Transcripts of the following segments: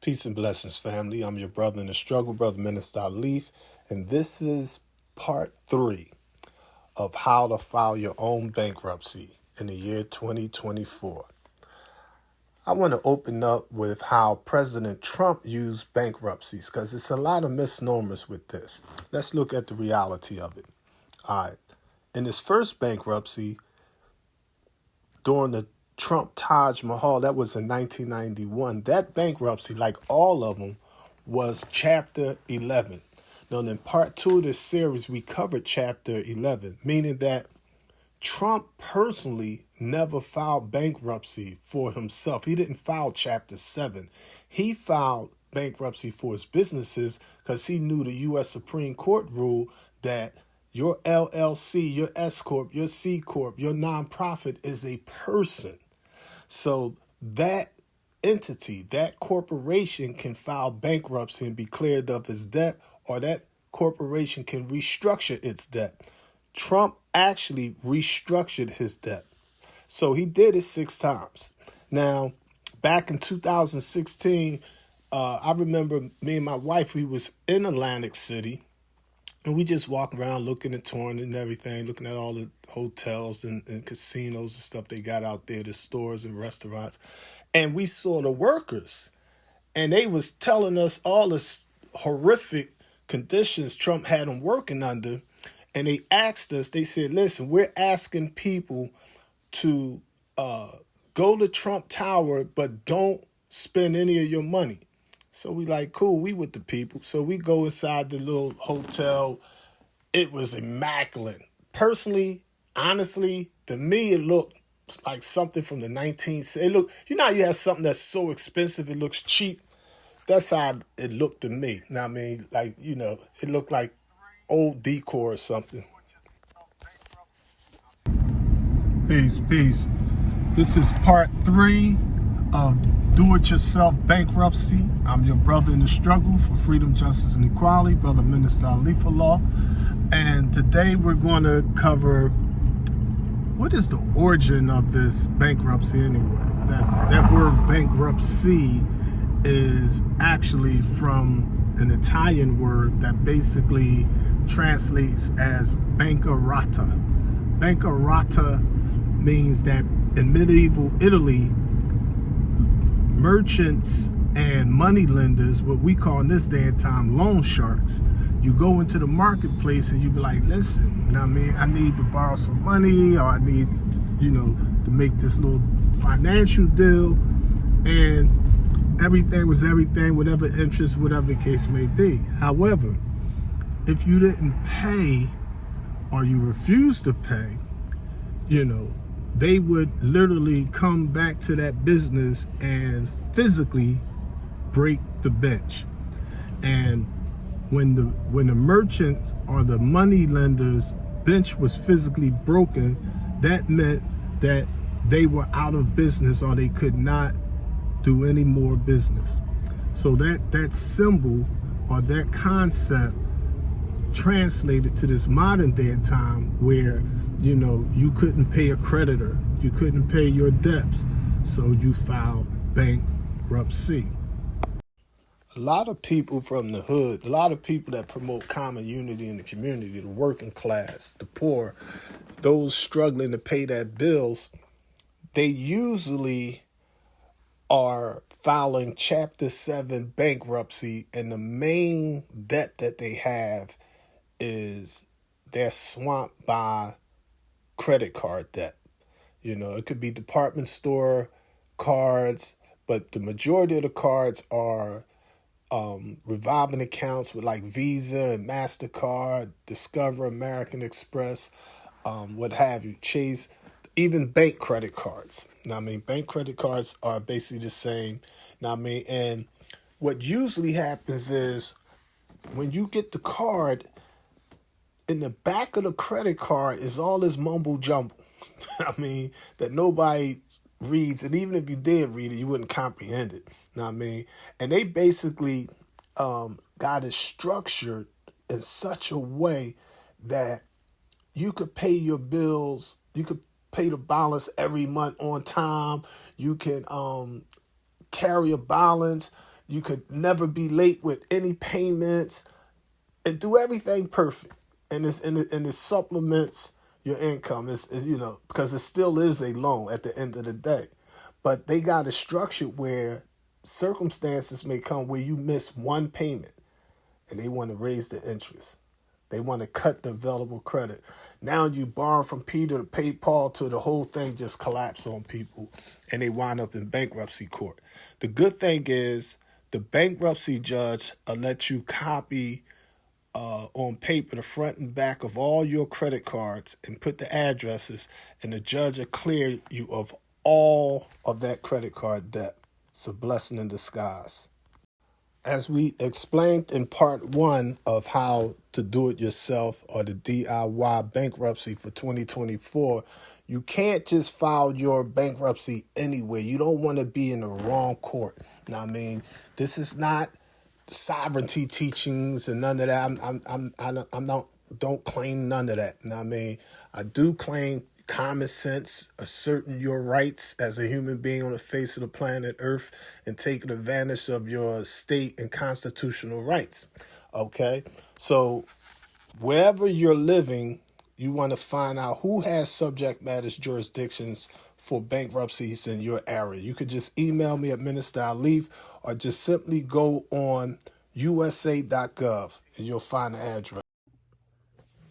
Peace and blessings, family. I'm your brother in the struggle, Brother Ministeralif, and this is part 3 of how to file your own bankruptcy in the year 2024. I want to open up with how President Trump used bankruptcies because it's a lot of misnomers with this. Let's look at the reality of it. All right. In his first bankruptcy, during the Trump Taj Mahal, that was in 1991. That bankruptcy, like all of them, was Chapter 11. Now, in part 2 of this series, we covered Chapter 11, meaning that Trump personally never filed bankruptcy for himself. He didn't file Chapter 7. He filed bankruptcy for his businesses because he knew the U.S. Supreme Court ruled that your LLC, your S Corp, your C Corp, your nonprofit is a person. So that entity, that corporation can file bankruptcy and be cleared of its debt, or that corporation can restructure its debt. Trump actually restructured his debt. So he did it 6 times. Now, back in 2016, I remember me and my wife, we was in Atlantic City. And we just walk around looking and touring and everything, looking at all the hotels and casinos and stuff they got out there, the stores and restaurants. And we saw the workers. And they was telling us all the horrific conditions Trump had them working under. And they asked us, they said, listen, we're asking people to go to Trump Tower, but don't spend any of your money. So we like, cool, we with the people. So we go inside the little hotel. It was immaculate. Personally, honestly, to me, it looked like something from the 19th. It looked, you know how you have something that's so expensive, it looks cheap? That's how it looked to me. Now, I mean, like, you know, it looked like old decor or something. Peace, peace. This is part 3 of Do-It-Yourself Bankruptcy. I'm your brother in the struggle for freedom, justice, and equality, Brother Minister Ali Law. And today we're going to cover what is the origin of this bankruptcy anyway. That word bankruptcy is actually from an Italian word that basically translates as bancarotta. Bancarotta means that in medieval Italy, merchants and money lenders, what we call in this day and time loan sharks, you go into the marketplace and you be like, listen, I mean, I need to borrow some money, or I need, to make this little financial deal, and everything was everything, whatever interest, whatever the case may be. However, if you didn't pay or you refused to pay, they would literally come back to that business and physically break the bench. And when the merchants or the money lenders' bench was physically broken, that meant that they were out of business or they could not do any more business. So that symbol or that concept translated to this modern day and time where you couldn't pay a creditor, you couldn't pay your debts, so you filed bankruptcy. A lot of people from the hood, a lot of people that promote common unity in the community, the working class, the poor, those struggling to pay their bills, they usually are filing Chapter 7 bankruptcy, and the main debt that they have is they're swamped by credit card debt. It could be department store cards, but the majority of the cards are revolving accounts with like Visa and MasterCard, Discover, American Express, what have you, Chase, even bank credit cards. Bank credit cards are basically the same. And what usually happens is when you get the card, in the back of the credit card is all this mumble jumble. That nobody reads. And even if you did read it, you wouldn't comprehend it. And they basically got it structured in such a way that you could pay your bills, you could pay the balance every month on time, you can carry a balance, You could never be late with any payments and do everything perfect. And it supplements your income. Is because it still is a loan at the end of the day. But they got it structured where circumstances may come where you miss one payment and they want to raise the interest. They want to cut the available credit. Now you borrow from Peter to pay Paul till the whole thing just collapse on people and they wind up in bankruptcy court. The good thing is the bankruptcy judge will let you copy on paper the front and back of all your credit cards and put the addresses, and the judge will clear you of all of that credit card debt. It's a blessing in disguise. As we explained in part 1 of how to do it yourself or the DIY bankruptcy for 2024, you can't just file your bankruptcy anywhere. You don't want to be in the wrong court. Now, I mean, this is not sovereignty teachings and none of that. I don't claim none of that. Now, I mean, I do claim common sense, asserting your rights as a human being on the face of the planet Earth and taking advantage of your state and constitutional rights. Okay? So wherever you're living, you want to find out who has subject matter jurisdictions for bankruptcies in your area. You could just email me at ministeralif or just simply go on usa.gov and you'll find the address.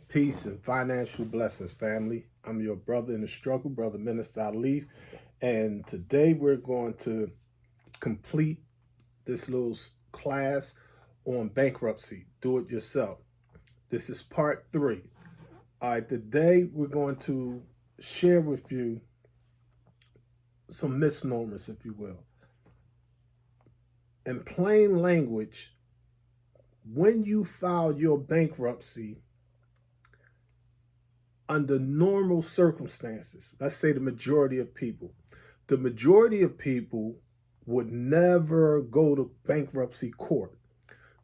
Peace and financial blessings, family. I'm your brother in the struggle, Brother Minister Alif, and today we're going to complete this little class on bankruptcy, do it yourself. This is part 3. All right, today we're going to share with you some misnomers, if you will. In plain language, when you file your bankruptcy, under normal circumstances, let's say the majority of people would never go to bankruptcy court.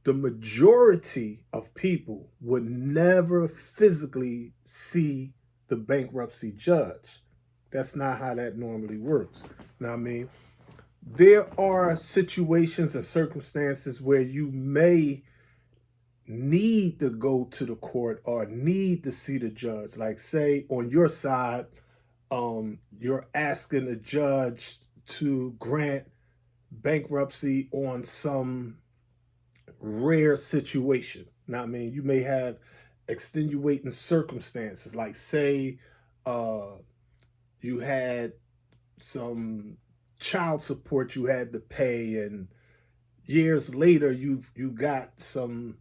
The majority of people would never physically see the bankruptcy judge. That's not how that normally works. Now, I mean, there are situations and circumstances where you may need to go to the court or need to see the judge. Like, say on your side, you're asking the judge to grant bankruptcy on some rare situation. Now, I mean, you may have extenuating circumstances, like say you had some child support you had to pay, and years later you got some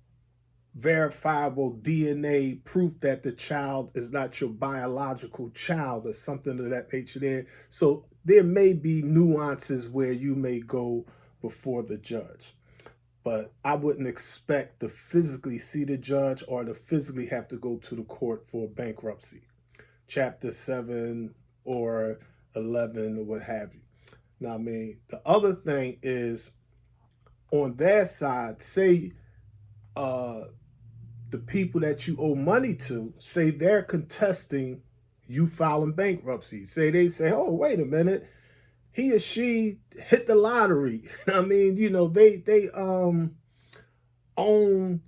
verifiable DNA proof that the child is not your biological child or something of that nature there. So there may be nuances where you may go before the judge, but I wouldn't expect to physically see the judge or to physically have to go to the court for bankruptcy, chapter 7 or 11 or what have you. Now, I mean, the other thing is on their side, say the people that you owe money to, say they're contesting you filing bankruptcy. Say they say, oh, wait a minute, he or she hit the lottery. I mean, you know, they own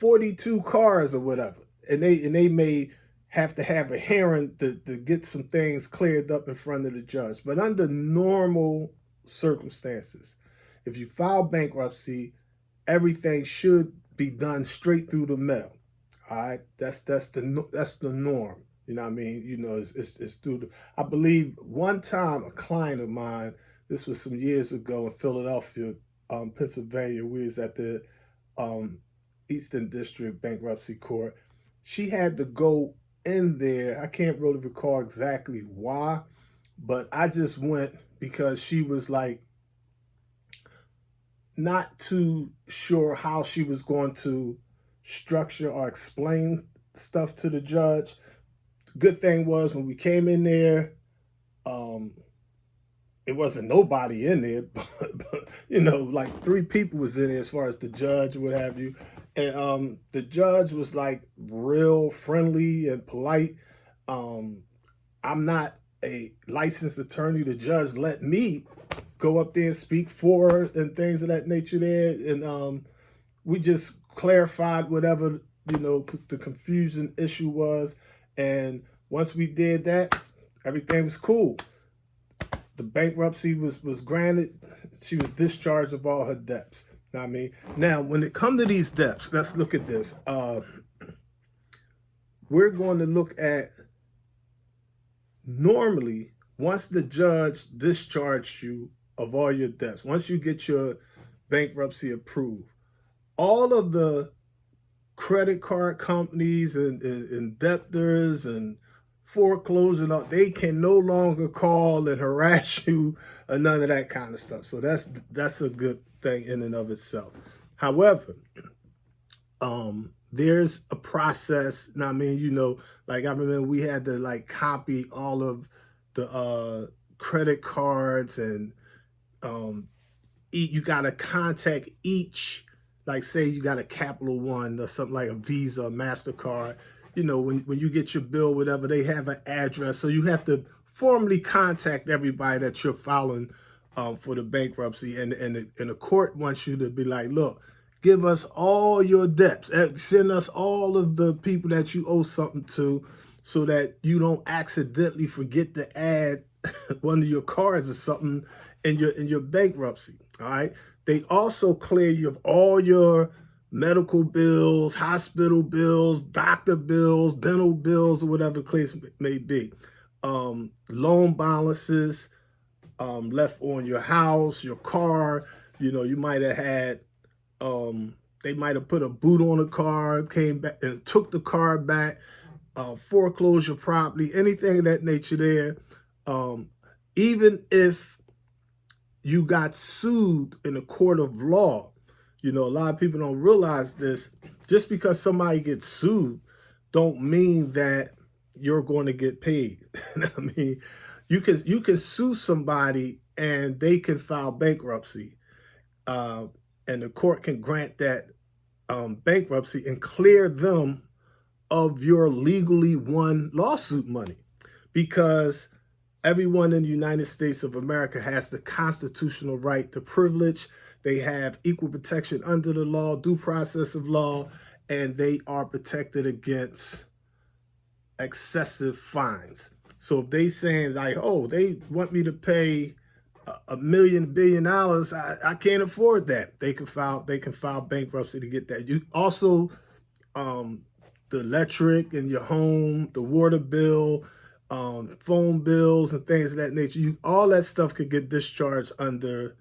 42 cars or whatever, and they may have to have a hearing to get some things cleared up in front of the judge. But under normal circumstances, if you file bankruptcy, everything should be done straight through the mail. All right, that's the norm. You know what I mean? You know, it's through the. I believe one time a client of mine, this was some years ago in Philadelphia, Pennsylvania. We was at the Eastern District Bankruptcy Court. She had to go in there. I can't really recall exactly why, but I just went because she was like not too sure how she was going to structure or explain stuff to the judge. Good thing was when we came in there, it wasn't nobody in there, but you know, like 3 people was in there as far as the judge, what have you. And the judge was like real friendly and polite. I'm not a licensed attorney. The judge let me go up there and speak for and things of that nature there. And we just clarified whatever, the confusion issue was. And once we did that, everything was cool. The bankruptcy was granted. She was discharged of all her debts. Know what I mean? Now, when it comes to these debts, let's look at this. We're going to look at, normally, once the judge discharged you of all your debts, once you get your bankruptcy approved, all of the credit card companies and debtors and foreclosure, they can no longer call and harass you or none of that kind of stuff. So that's a good thing in and of itself. However, there's a process. Now, I mean, like I remember we had to copy all of the credit cards, and you got to contact each, like say you got a Capital One or something like a Visa or MasterCard. When you get your bill, whatever, they have an address. So you have to formally contact everybody that you're filing for the bankruptcy. And the court wants you to be like, look, give us all your debts. Send us all of the people that you owe something to, so that you don't accidentally forget to add one of your cards or something in your bankruptcy. All right. They also clear you of all your medical bills, hospital bills, doctor bills, dental bills, or whatever the case may be. Loan balances left on your house, your car. You might have had, they might have put a boot on the car, came back and took the car back, foreclosure property, anything of that nature there. Even if you got sued in a court of law, a lot of people don't realize this. Just because somebody gets sued don't mean that you're going to get paid. I mean, you can sue somebody and they can file bankruptcy, and the court can grant that bankruptcy and clear them of your legally won lawsuit money, because everyone in the United States of America has the constitutional right to privilege. They have equal protection under the law, due process of law, and they are protected against excessive fines. So if they saying oh, they want me to pay $1 billion, I can't afford that. They can file bankruptcy to get that. You also, the electric in your home, the water bill, phone bills and things of that nature, all that stuff could get discharged under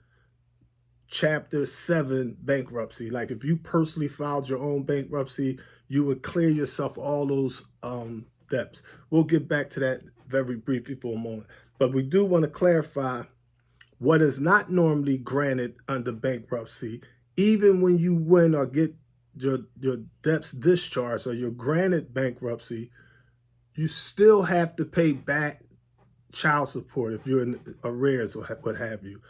Chapter 7 bankruptcy. Like if you personally filed your own bankruptcy, you would clear yourself all those debts. We'll get back to that very briefly for a moment. But we do want to clarify what is not normally granted under bankruptcy. Even when you win or get your debts discharged or you're granted bankruptcy, you still have to pay back child support if you're in arrears or what have you.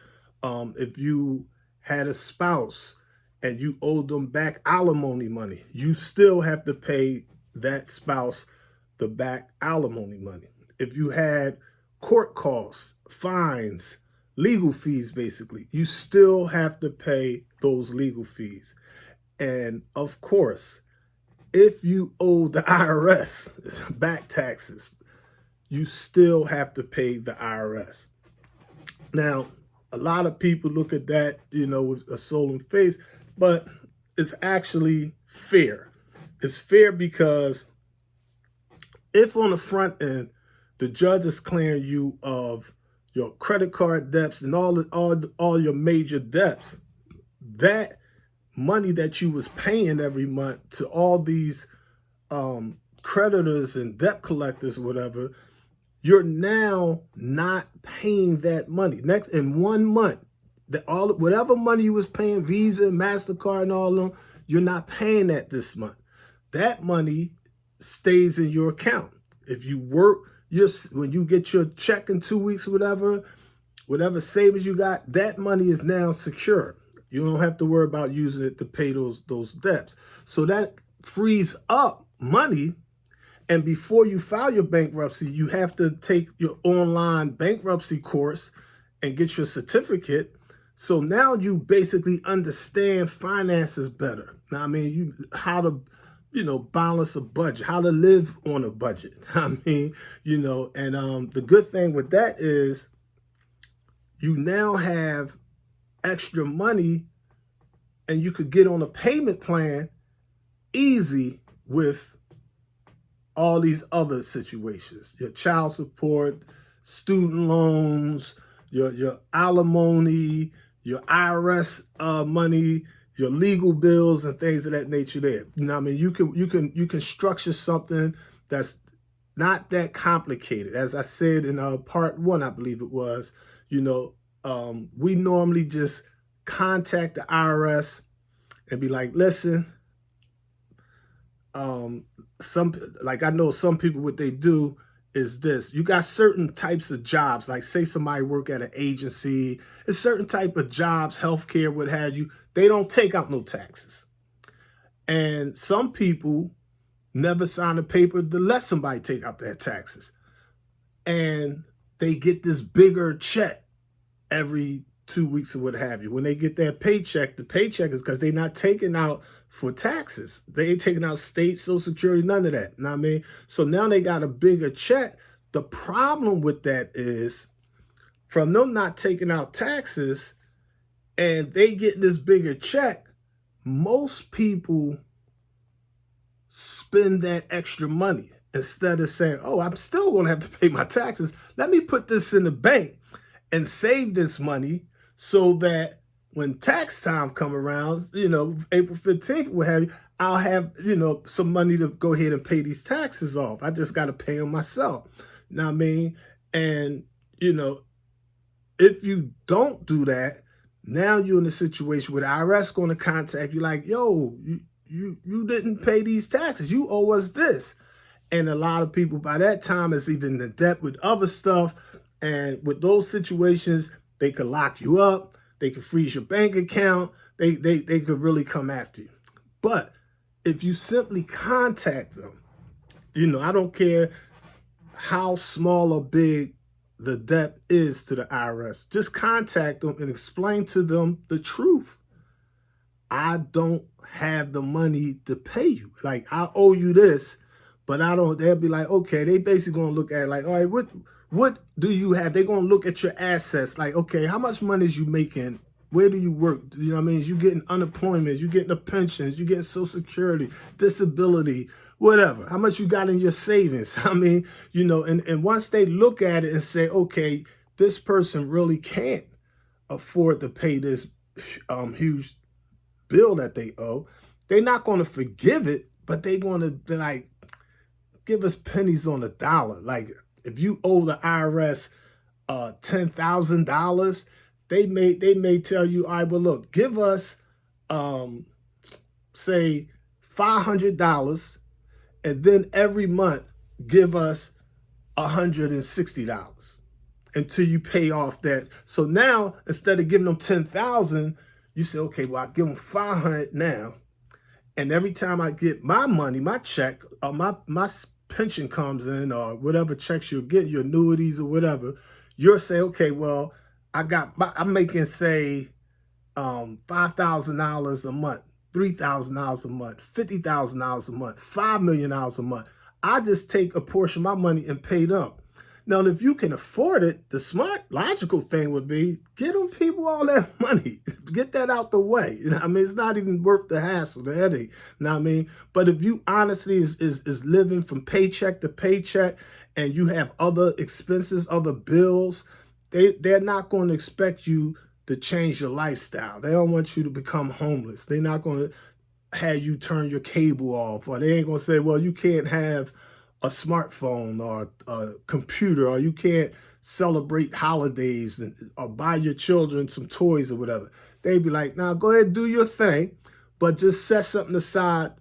If you had a spouse and you owed them back alimony money, you still have to pay that spouse the back alimony money. If you had court costs, fines, legal fees, basically, you still have to pay those legal fees. And of course, if you owe the IRS back taxes, you still have to pay the IRS. Now, a lot of people look at that, with a solemn face, but it's actually fair. It's fair because if on the front end, the judge is clearing you of your credit card debts and all your major debts, that money that you was paying every month to all these creditors and debt collectors, whatever, you're now not paying that money. Next, in 1 month, whatever money you was paying, Visa, MasterCard, and all of them, you're not paying that this month. That money stays in your account. If you work, when you get your check in 2 weeks, whatever savings you got, that money is now secure. You don't have to worry about using it to pay those debts. So that frees up money. And before you file your bankruptcy, you have to take your online bankruptcy course and get your certificate. So now you basically understand finances better. Now, I mean, how to, balance a budget, how to live on a budget. I mean, and the good thing with that is you now have extra money and you could get on a payment plan easy with all these other situations, your child support, student loans, your alimony, your IRS money, your legal bills and things of that nature there. I mean, you can structure something that's not that complicated. As I said in part 1, I believe it was, we normally just contact the IRS and be like, listen, I know some people, what they do is this. You got certain types of jobs, like say somebody work at an agency, it's certain type of jobs, healthcare, what have you, they don't take out no taxes. And some people never sign a paper to let somebody take out their taxes. And they get this bigger check every 2 weeks or what have you. When they get their paycheck, the paycheck is because they're not taking out for taxes. They ain't taking out state, Social Security, none of that. You know what I mean? So now they got a bigger check. The problem with that is from them not taking out taxes and they get this bigger check, most people spend that extra money instead of saying, oh, I'm still going to have to pay my taxes. Let me put this in the bank and save this money so that when tax time come around, April 15th, what have you, I'll have, some money to go ahead and pay these taxes off. I just got to pay them myself. You know what I mean? And, if you don't do that, now you're in a situation where the IRS going to contact you like, yo, you didn't pay these taxes. You owe us this. And a lot of people by that time is even in debt with other stuff. And with those situations, they could lock you up. They could freeze your bank account. They could really come after you. But if you simply contact them, I don't care how small or big the debt is to the IRS. Just contact them and explain to them the truth. I don't have the money to pay you. Like, I owe you this, but I don't. They'll be like, okay, they basically going to look at it like, all right, what do you have? They're going to look at your assets like, okay, how much money is you making? Where do you work? You know what I mean? You getting unemployment, you getting the pensions, you getting Social Security, disability, whatever. How much you got in your savings? I mean, and once they look at it and say, okay, this person really can't afford to pay this huge bill that they owe, they're not going to forgive it, but they're going to be like, give us pennies on the dollar. Like, if you owe the IRS $10,000, they may tell you, all right, well, look, give us, say, $500, and then every month give us $160 until you pay off that. So now, instead of giving them $10,000, you say, okay, well, I'll give them $500 now, and every time I get my money, my check, my pension comes in, or whatever checks you'll get, your annuities or whatever, you'll say, okay, well, I'm making, say, $5,000 a month, $3,000 a month, $50,000 a month, $5 million a month. I just take a portion of my money and pay them. Now, if you can afford it, the smart, logical thing would be get them people all that money. Get that out the way. I mean, it's not even worth the hassle, the headache. You know what I mean? But if you honestly is living from paycheck to paycheck and you have other expenses, other bills, they're not going to expect you to change your lifestyle. They don't want you to become homeless. They're not going to have you turn your cable off, or they ain't going to say, well, you can't have a smartphone or a computer, or you can't celebrate holidays or buy your children some toys or whatever. They'd be like, now go ahead and do your thing, but just set something aside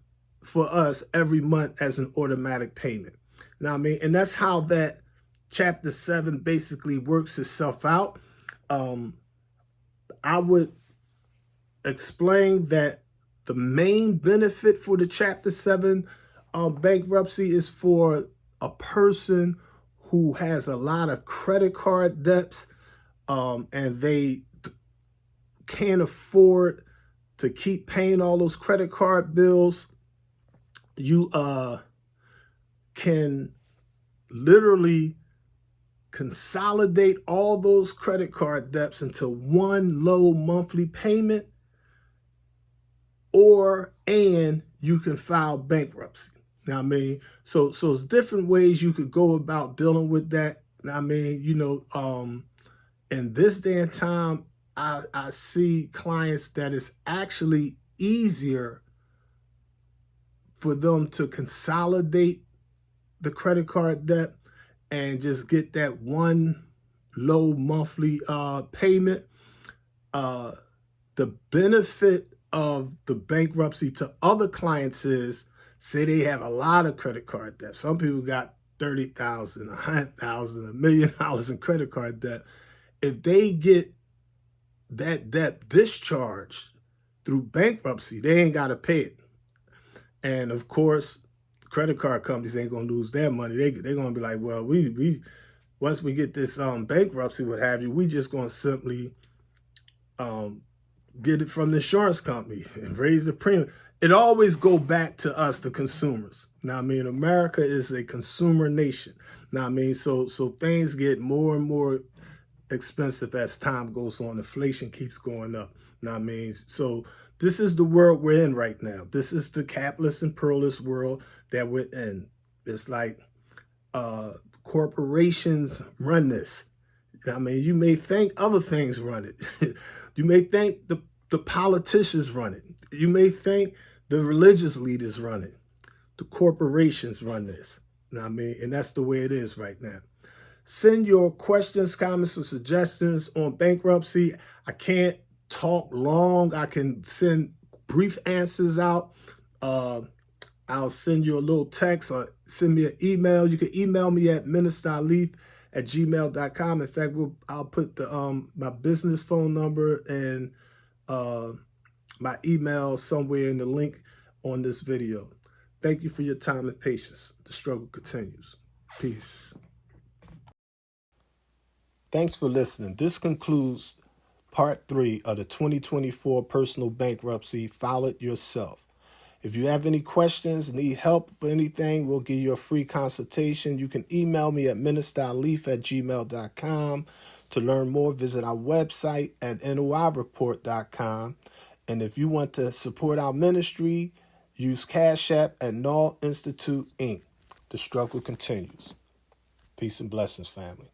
for us every month as an automatic payment. You know what I mean? And that's how that Chapter 7 basically works itself out. I would explain that the main benefit for the Chapter 7 bankruptcy is for a person who has a lot of credit card debts, and they can't afford to keep paying all those credit card bills, you can literally consolidate all those credit card debts into one low monthly payment, and you can file bankruptcy. Now, I mean, so it's different ways you could go about dealing with that. Now, I mean, in this day and time, I see clients that it's actually easier for them to consolidate the credit card debt and just get that one low monthly payment. The benefit of the bankruptcy to other clients is, say they have a lot of credit card debt. Some people got $30,000, $100,000, $1 million in credit card debt. If they get that debt discharged through bankruptcy, they ain't got to pay it. And of course, credit card companies ain't gonna lose their money. They're gonna be like, well, we once we get this bankruptcy, what have you, we just gonna simply get it from the insurance company and raise the premium. It always go back to us, the consumers. Now, I mean, America is a consumer nation. Now, I mean, so things get more and more expensive as time goes on. Inflation keeps going up. Now, I mean, so this is the world we're in right now. This is the capitalist imperialist world that we're in. It's like corporations run this. I mean, you may think other things run it. You may think the politicians run it. You may think the religious leaders run it. The corporations run this. I mean, and that's the way it is right now. Send your questions, comments, or suggestions on bankruptcy. I can't talk long. I can send brief answers out. I'll send you a little text or send me an email. You can email me at ministeralif@gmail.com. In fact, I'll put the my business phone number and my email somewhere in the link on this video. Thank you for your time and patience. The struggle continues. Peace. Thanks for listening. This concludes part 3 of the 2024 personal bankruptcy. File it yourself. If you have any questions, need help for anything, we'll give you a free consultation. You can email me at ministeralif@gmail.com. To learn more, visit our website at noireport.com. And if you want to support our ministry, use Cash App at NaaLInstituteInc. The struggle continues. Peace and blessings, family.